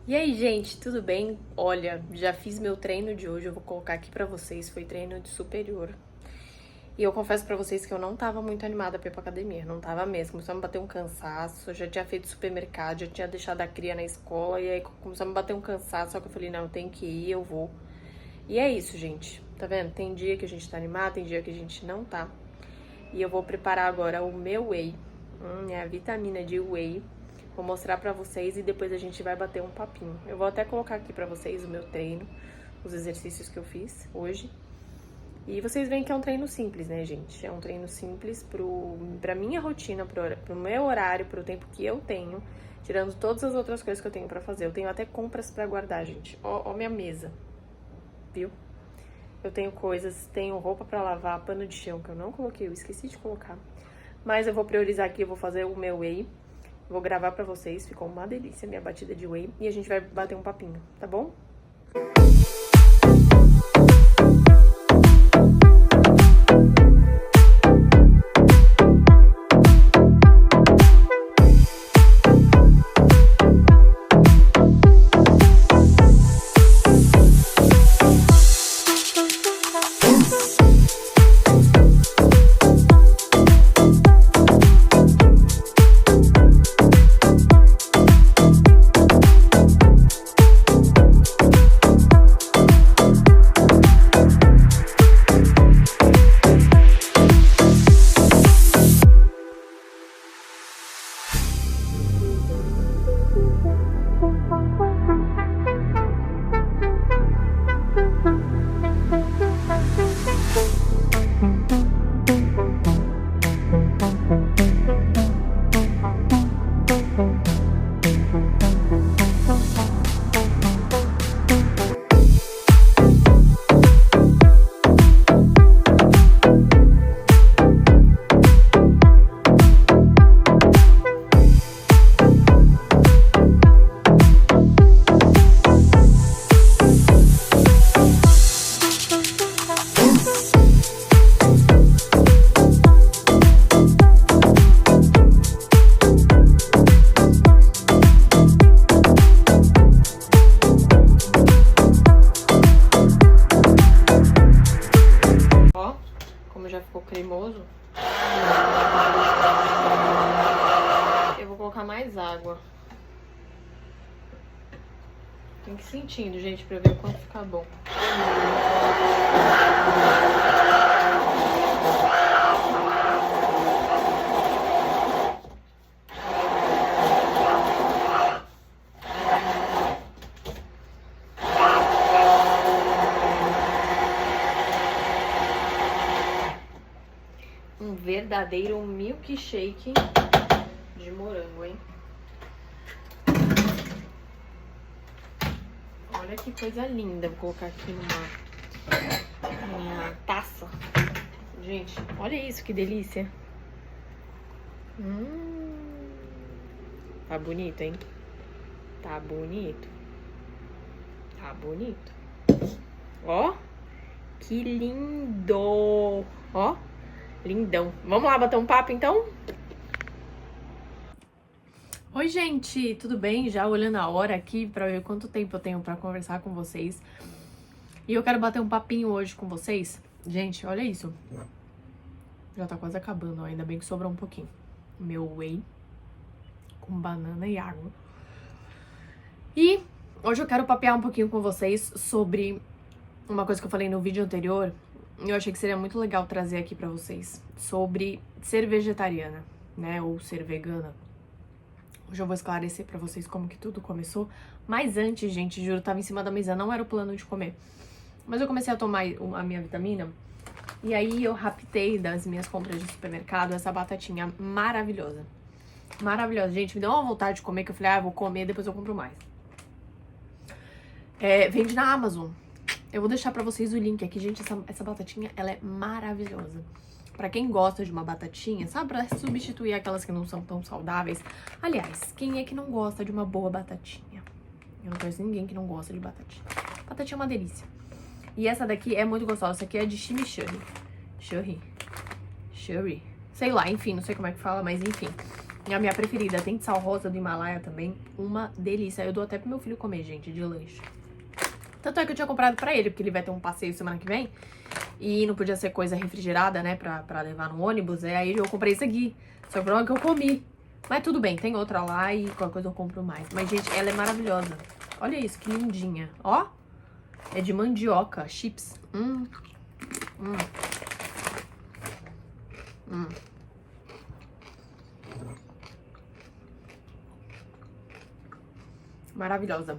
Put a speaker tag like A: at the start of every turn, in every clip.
A: E aí, gente, tudo bem? Olha, já fiz meu treino de hoje, eu vou colocar aqui pra vocês, foi treino de superior. E eu confesso pra vocês que eu não tava muito animada pra ir pra academia, não tava mesmo. Começou a me bater um cansaço, eu já tinha feito supermercado, já tinha deixado a cria na escola, e aí começou a me bater um cansaço, só que eu falei, não, eu tenho que ir, eu vou. E é isso, gente, tá vendo? Tem dia que a gente tá animado, tem dia que a gente não tá. E eu vou preparar agora o meu whey, a vitamina de whey. Vou mostrar pra vocês e depois a gente vai bater um papinho. Eu vou até colocar aqui pra vocês o meu treino, os exercícios que eu fiz hoje. E vocês veem que é um treino simples, né, gente? É um treino simples pra minha rotina, pro meu horário, pro tempo que eu tenho, tirando todas as outras coisas que eu tenho pra fazer. Eu tenho até compras pra guardar, gente. Ó minha mesa, viu? Eu tenho coisas, tenho roupa pra lavar, pano de chão que eu não coloquei, eu esqueci de colocar. Mas eu vou priorizar aqui, eu vou fazer o meu whey. Vou gravar pra vocês, ficou uma delícia minha batida de whey. E a gente vai bater um papinho, tá bom? Já ficou cremoso. Eu vou colocar mais água. Tem que ir sentindo, gente, pra ver o quanto fica bom. Um verdadeiro milkshake de morango, hein? Olha que coisa linda. Vou colocar aqui numa taça. Gente, olha isso, que delícia. Tá bonito, hein? Tá bonito. Tá bonito. Ó, que lindo. Ó. Lindão. Vamos lá bater um papo, então? Oi, gente, tudo bem? Já olhando a hora aqui pra ver quanto tempo eu tenho pra conversar com vocês. E eu quero bater um papinho hoje com vocês. Gente, olha isso. Já tá quase acabando, ó. Ainda bem que sobrou um pouquinho. Meu whey com banana e água. E hoje eu quero papear um pouquinho com vocês sobre uma coisa que eu falei no vídeo anterior. Eu achei que seria muito legal trazer aqui pra vocês sobre ser vegetariana, né, ou ser vegana. Hoje eu vou esclarecer pra vocês como que tudo começou. Mas antes, gente, juro, tava em cima da mesa, não era o plano de comer. Mas eu comecei a tomar a minha vitamina e aí eu raptei das minhas compras de supermercado essa batatinha maravilhosa. Maravilhosa, gente, me deu uma vontade de comer que eu falei, eu vou comer, depois eu compro mais. Vende na Amazon. Eu vou deixar pra vocês o link aqui, gente, essa batatinha, ela é maravilhosa. Pra quem gosta de uma batatinha, sabe, pra substituir aquelas que não são tão saudáveis. Aliás, quem é que não gosta de uma boa batatinha? Eu não conheço ninguém que não gosta de batatinha. Batatinha é uma delícia. E essa daqui é muito gostosa, essa aqui é de chimichurri. Sei lá, enfim, não sei como é que fala, mas enfim. É a minha preferida. Tem de sal rosa do Himalaia também. Uma delícia. Eu dou até pro meu filho comer, gente, de lanche. Tanto é que eu tinha comprado pra ele, porque ele vai ter um passeio semana que vem. E não podia ser coisa refrigerada, né, pra levar no ônibus. Aí eu comprei isso aqui. Só que o problema é que eu comi. Mas tudo bem, tem outra lá e qualquer coisa eu compro mais. Mas, gente, ela é maravilhosa. Olha isso, que lindinha. Ó, é de mandioca, chips. Maravilhosa.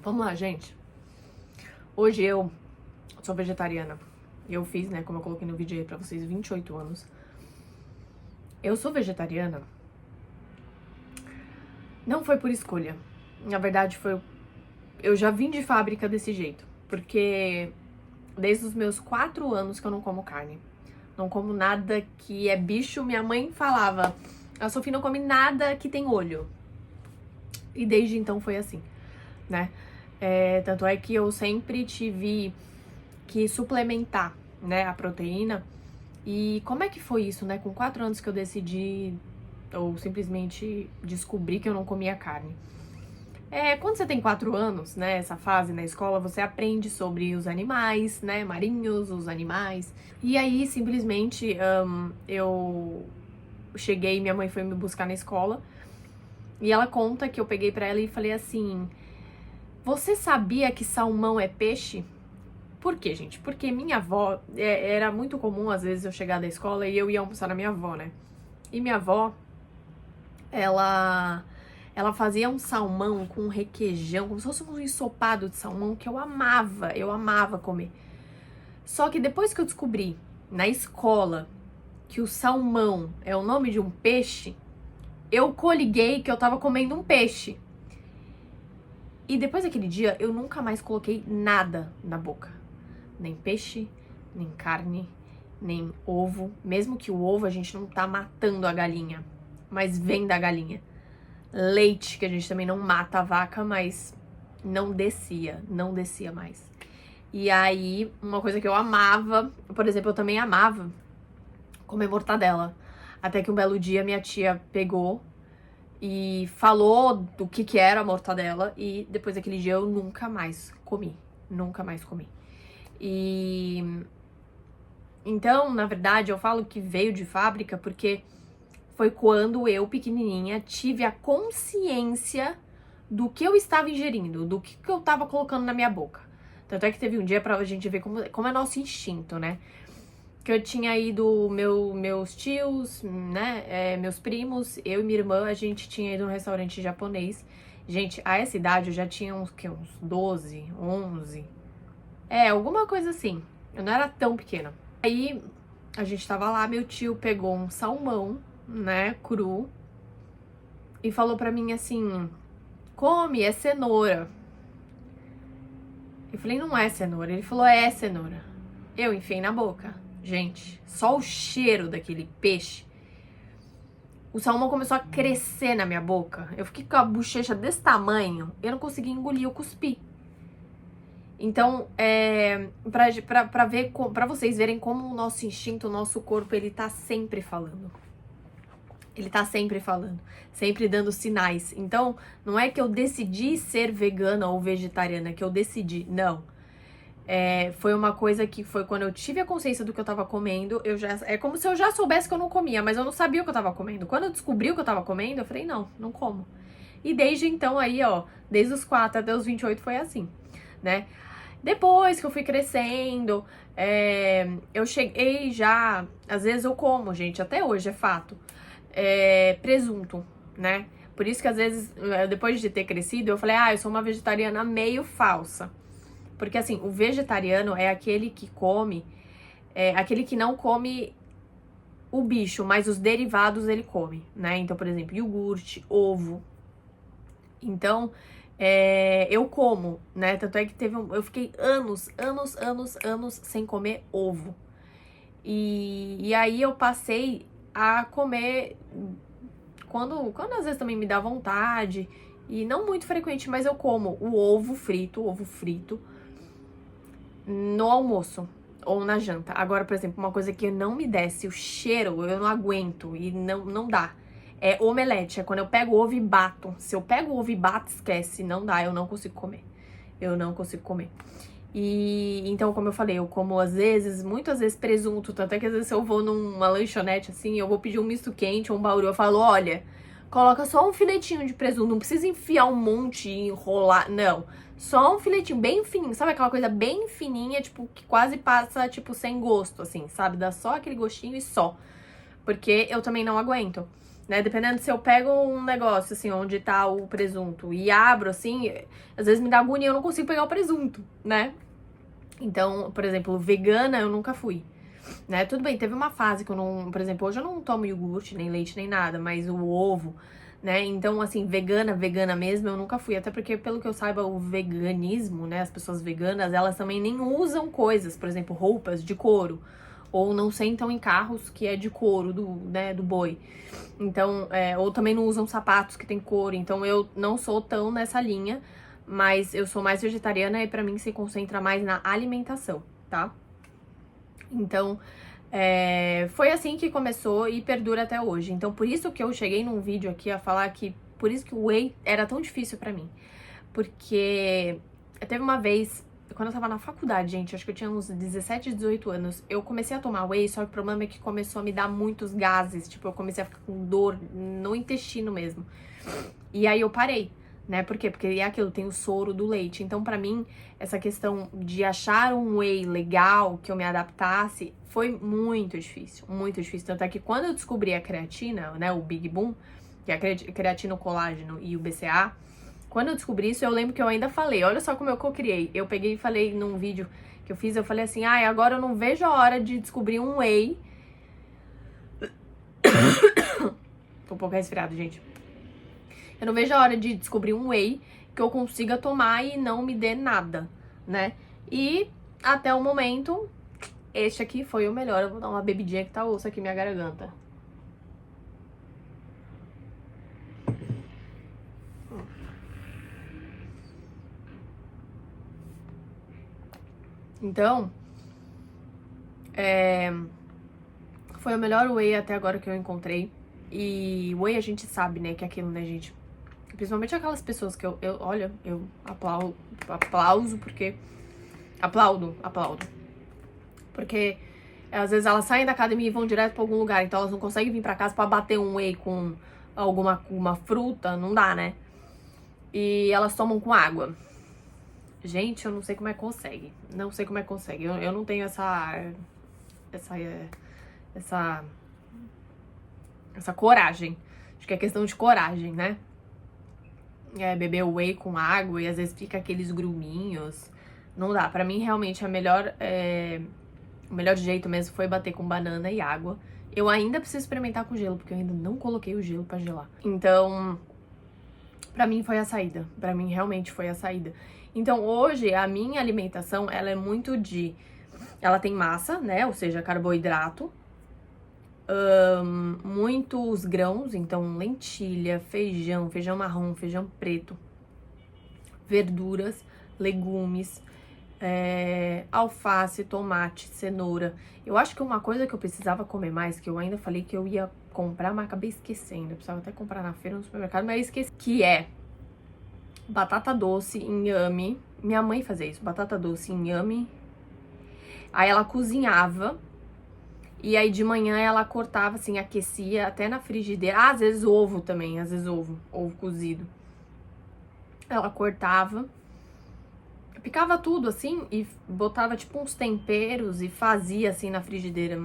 A: Vamos lá, gente. Hoje eu sou vegetariana. Eu fiz, né, como eu coloquei no vídeo aí pra vocês, 28 anos. Eu sou vegetariana. Não foi por escolha. Na verdade, foi... Eu já vim de fábrica desse jeito. Porque desde os meus 4 anos que eu não como carne. Não como nada que é bicho. Minha mãe falava, a Sofia não come nada que tem olho. E desde então foi assim, né? Tanto é que eu sempre tive que suplementar, né, a proteína. E como é que foi isso, né? Com 4 anos que eu decidi, ou simplesmente descobri que eu não comia carne. Quando você tem 4 anos, né, essa fase na escola, você aprende sobre os animais, né, marinhos, os animais. E aí, simplesmente, eu cheguei, minha mãe foi me buscar na escola. E ela conta que eu peguei pra ela e falei assim... Você sabia que salmão é peixe? Por quê, gente? Porque minha avó, era muito comum, às vezes, eu chegar da escola e eu ia almoçar na minha avó, né? E minha avó, ela fazia um salmão com requeijão, como se fosse um ensopado de salmão, que eu amava comer. Só que depois que eu descobri, na escola, que o salmão é o nome de um peixe, eu coliguei que eu tava comendo um peixe. E depois daquele dia, eu nunca mais coloquei nada na boca. Nem peixe, nem carne, nem ovo. Mesmo que o ovo a gente não tá matando a galinha, mas vem da galinha. Leite, que a gente também não mata a vaca, mas não descia mais. E aí, uma coisa que eu amava, por exemplo, eu também amava comer mortadela. Até que um belo dia minha tia pegou e falou do que era a mortadela. E depois daquele dia eu nunca mais comi. E então, na verdade, eu falo que veio de fábrica porque foi quando eu, pequenininha, tive a consciência do que eu estava ingerindo, do que eu estava colocando na minha boca. Tanto é que teve um dia pra gente ver como é nosso instinto, né? Que eu tinha ido, meus tios, né, meus primos, eu e minha irmã, a gente tinha ido num restaurante japonês. Gente, a essa idade eu já tinha uns 12, 11. Alguma coisa assim. Eu não era tão pequena. Aí, a gente tava lá, meu tio pegou um salmão, né, cru, e falou pra mim assim, come, é cenoura. Eu falei, não é cenoura. Ele falou, é cenoura. Eu enfiei na boca. Gente, só o cheiro daquele peixe. O salmão começou a crescer na minha boca. Eu fiquei com a bochecha desse tamanho. Eu não conseguia engolir, eu cuspi. Então, pra vocês verem como o nosso instinto, o nosso corpo, ele tá sempre falando. Ele tá sempre falando, sempre dando sinais. Então, não é que eu decidi ser vegana ou vegetariana, que eu decidi, não. Foi uma coisa que foi quando eu tive a consciência do que eu tava comendo, é como se eu já soubesse que eu não comia, mas eu não sabia o que eu tava comendo. Quando eu descobri o que eu tava comendo, eu falei, não como. E desde então aí, ó, desde os 4 até os 28 foi assim, né? Depois que eu fui crescendo, eu cheguei já, às vezes eu como, gente, até hoje é fato, presunto, né? Por isso que às vezes, depois de ter crescido, eu falei, eu sou uma vegetariana meio falsa. Porque assim, o vegetariano é aquele que come, aquele que não come o bicho, mas os derivados ele come, né? Então, por exemplo, iogurte, ovo. Então, eu como, né? Tanto é que eu fiquei anos sem comer ovo. E aí eu passei a comer quando às vezes também me dá vontade. E não muito frequente, mas eu como o ovo frito, no almoço ou na janta. Agora, por exemplo, uma coisa que não me desce, o cheiro, eu não aguento e não dá. É omelete, é quando eu pego o ovo e bato. Se eu pego o ovo e bato, esquece, não dá, eu não consigo comer. Eu não consigo comer. E então, como eu falei, eu como às vezes, muitas vezes presunto, tanto é que às vezes se eu vou numa lanchonete assim, eu vou pedir um misto quente ou um bauru, eu falo, olha, coloca só um filetinho de presunto, não precisa enfiar um monte e enrolar, não. Só um filetinho bem fininho, sabe aquela coisa bem fininha, tipo, que quase passa, tipo, sem gosto, assim, sabe? Dá só aquele gostinho e só. Porque eu também não aguento, né? Dependendo se eu pego um negócio, assim, onde tá o presunto e abro, assim, às vezes me dá agonia e eu não consigo pegar o presunto, né? Então, por exemplo, vegana eu nunca fui, né? Tudo bem, teve uma fase que eu não... Por exemplo, hoje eu não tomo iogurte, nem leite, nem nada, mas o ovo, né? Então, assim, vegana mesmo, eu nunca fui. Até porque, pelo que eu saiba, o veganismo, né? As pessoas veganas, elas também nem usam coisas, por exemplo, roupas de couro. Ou não sentam em carros que é de couro, do boi. Então, ou também não usam sapatos que tem couro. Então, eu não sou tão nessa linha, mas eu sou mais vegetariana e pra mim se concentra mais na alimentação, tá? Então, foi assim que começou e perdura até hoje. Então, por isso que eu cheguei num vídeo aqui a falar que... Por isso que o whey era tão difícil pra mim. Porque teve uma vez, quando eu tava na faculdade, gente, acho que eu tinha uns 17, 18 anos, eu comecei a tomar whey, só que o problema é que começou a me dar muitos gases. Tipo, eu comecei a ficar com dor no intestino mesmo. E aí eu parei. Né? Por quê? Porque é aquilo, tem o soro do leite. Então, pra mim, essa questão de achar um whey legal, que eu me adaptasse, foi muito difícil. Muito difícil. Tanto é que quando eu descobri a creatina, né, o Big Boom, que é a creatina, o colágeno e o BCA, quando eu descobri isso, eu lembro que eu ainda falei, olha só como eu cocriei. Eu peguei e falei num vídeo que eu fiz, eu falei assim, agora eu não vejo a hora de descobrir um whey. Tô um pouco resfriado, gente. Eu não vejo a hora de descobrir um whey que eu consiga tomar e não me dê nada, né? E até o momento, este aqui foi o melhor. Eu vou dar uma bebidinha que tá osso aqui minha garganta. Então, foi o melhor whey até agora que eu encontrei. E whey a gente sabe, né, que é aquilo, né, gente? Principalmente aquelas pessoas que olha, eu aplauso porque... Aplaudo. Porque às vezes elas saem da academia e vão direto pra algum lugar, então elas não conseguem vir pra casa pra bater um whey com uma fruta, não dá, né? E elas tomam com água. Gente, eu não sei como é que consegue. Não sei como é que consegue. Eu não tenho essa coragem. Acho que é questão de coragem, né? Beber whey com água e às vezes fica aqueles gruminhos. Não dá. Pra mim, realmente, o melhor jeito mesmo foi bater com banana e água. Eu ainda preciso experimentar com gelo, porque eu ainda não coloquei o gelo pra gelar. Então, pra mim foi a saída. Pra mim, realmente foi a saída. Então, hoje, a minha alimentação, ela é muito de... Ela tem massa, né? Ou seja, carboidrato. Muitos grãos, então lentilha, feijão marrom, feijão preto, verduras, legumes, alface, tomate, cenoura. Eu acho que uma coisa que eu precisava comer mais, que eu ainda falei que eu ia comprar, mas acabei esquecendo. Eu precisava até comprar na feira, no supermercado, mas eu esqueci. Que é batata doce, inhame. Minha mãe fazia isso, batata doce, inhame. Aí ela cozinhava. E aí de manhã ela cortava, assim, aquecia até na frigideira. Às vezes ovo também, ovo cozido. Ela cortava, picava tudo, assim, e botava, tipo, uns temperos e fazia, assim, na frigideira.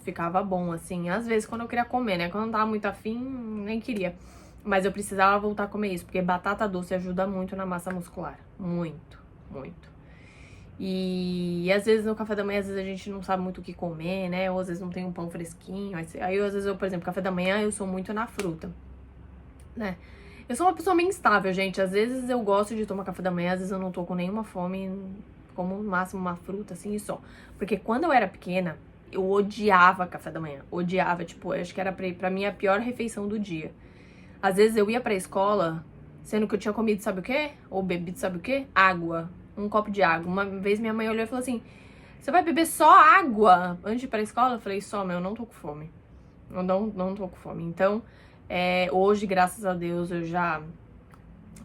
A: Ficava bom, assim. Às vezes quando eu queria comer, né? Quando eu não tava muito afim, nem queria. Mas eu precisava voltar a comer isso, porque batata doce ajuda muito na massa muscular. Muito, muito. E às vezes no café da manhã, às vezes a gente não sabe muito o que comer, né? Ou às vezes não tem um pão fresquinho. Aí às vezes por exemplo, café da manhã eu sou muito na fruta, né? Eu sou uma pessoa meio instável, gente. Às vezes eu gosto de tomar café da manhã, às vezes eu não tô com nenhuma fome, como no máximo uma fruta, assim, e só. Porque quando eu era pequena, eu odiava café da manhã. Odiava, tipo, eu acho que era pra mim a pior refeição do dia. Às vezes eu ia pra escola Sendo que eu tinha comido sabe o quê? Ou bebido sabe o quê? Água. Um copo de água. Uma vez minha mãe olhou e falou assim, você vai beber só água antes de ir pra escola? Eu falei, só, mas eu não tô com fome. Eu não tô com fome. Então, hoje, graças a Deus,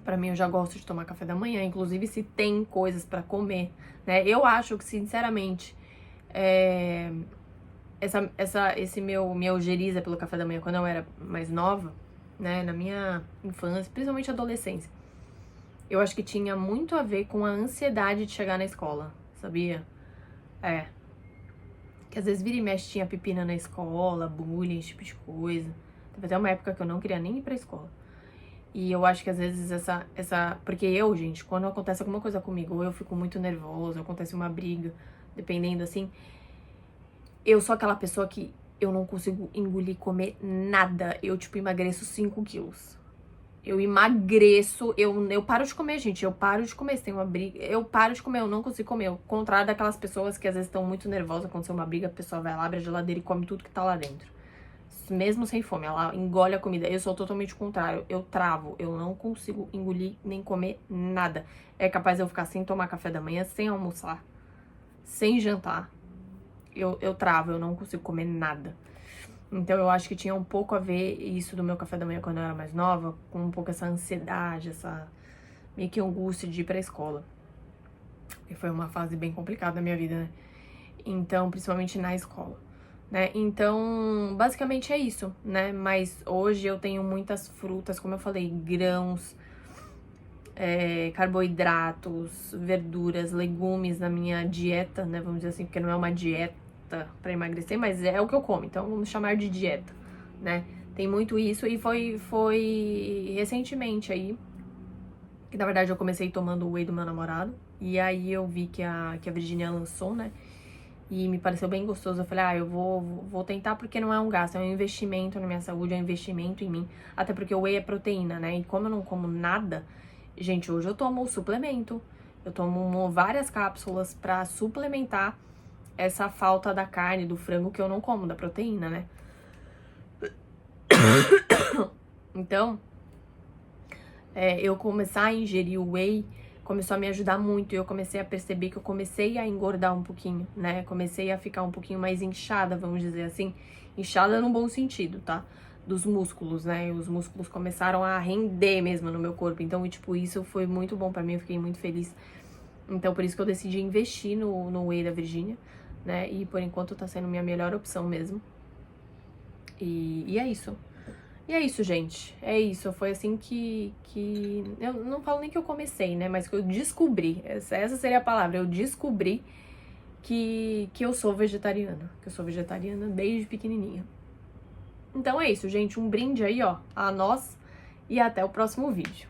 A: pra mim, eu já gosto de tomar café da manhã. Inclusive, se tem coisas pra comer, né? Eu acho que, sinceramente, esse meu geriza pelo café da manhã, quando eu era mais nova, né? Na minha infância, principalmente adolescência, eu acho que tinha muito a ver com a ansiedade de chegar na escola, sabia? Que às vezes vira e mexe tinha pepina na escola, bullying, esse tipo de coisa. Teve até uma época que eu não queria nem ir pra escola. E eu acho que às vezes porque eu, gente, quando acontece alguma coisa comigo, ou eu fico muito nervosa, ou acontece uma briga, dependendo assim, eu sou aquela pessoa que eu não consigo engolir, comer nada. Eu, tipo, emagreço 5 quilos. Eu emagreço, eu paro de comer, gente. Eu paro de comer. Se tem uma briga, eu paro de comer, eu não consigo comer. Ao contrário daquelas pessoas que às vezes estão muito nervosas, aconteceu uma briga, a pessoa vai lá, abre a geladeira e come tudo que tá lá dentro. Mesmo sem fome, ela engole a comida. Eu sou totalmente o contrário. Eu travo, eu não consigo engolir nem comer nada. É capaz de eu ficar sem tomar café da manhã, sem almoçar, sem jantar. Eu travo, eu não consigo comer nada. Então eu acho que tinha um pouco a ver isso do meu café da manhã quando eu era mais nova, com um pouco essa ansiedade, essa meio que angústia de ir pra escola. E foi uma fase bem complicada da minha vida, né? Então, principalmente na escola, né? Então, basicamente é isso, né? Mas hoje eu tenho muitas frutas, como eu falei, grãos, carboidratos, verduras, legumes na minha dieta, né? Vamos dizer assim, porque não é uma dieta pra emagrecer, mas é o que eu como, então vamos chamar de dieta, né? Tem muito isso e foi recentemente aí, que na verdade eu comecei tomando o whey do meu namorado, e aí eu vi que a Virginia lançou, né? E me pareceu bem gostoso. Eu falei, eu vou tentar porque não é um gasto, é um investimento na minha saúde, é um investimento em mim. Até porque o whey é proteína, né? E como eu não como nada, gente, hoje eu tomo suplemento. Eu tomo várias cápsulas pra suplementar essa falta da carne, do frango que eu não como, da proteína, né? Então, eu começar a ingerir o whey começou a me ajudar muito e eu comecei a perceber que eu comecei a engordar um pouquinho, né? Comecei a ficar um pouquinho mais inchada, vamos dizer assim. Inchada no bom sentido, tá? Dos músculos, né? Os músculos começaram a render mesmo no meu corpo. Então, tipo, isso foi muito bom pra mim, eu fiquei muito feliz. Então, por isso que eu decidi investir no whey da Virginia, né? E por enquanto tá sendo minha melhor opção mesmo. E é isso. E é isso, gente. É isso. Foi assim que... Eu não falo nem que eu comecei, né? Mas que eu descobri. Essa seria a palavra. Eu descobri que eu sou vegetariana. Que eu sou vegetariana desde pequenininha. Então é isso, gente. Um brinde aí, ó, a nós. E até o próximo vídeo.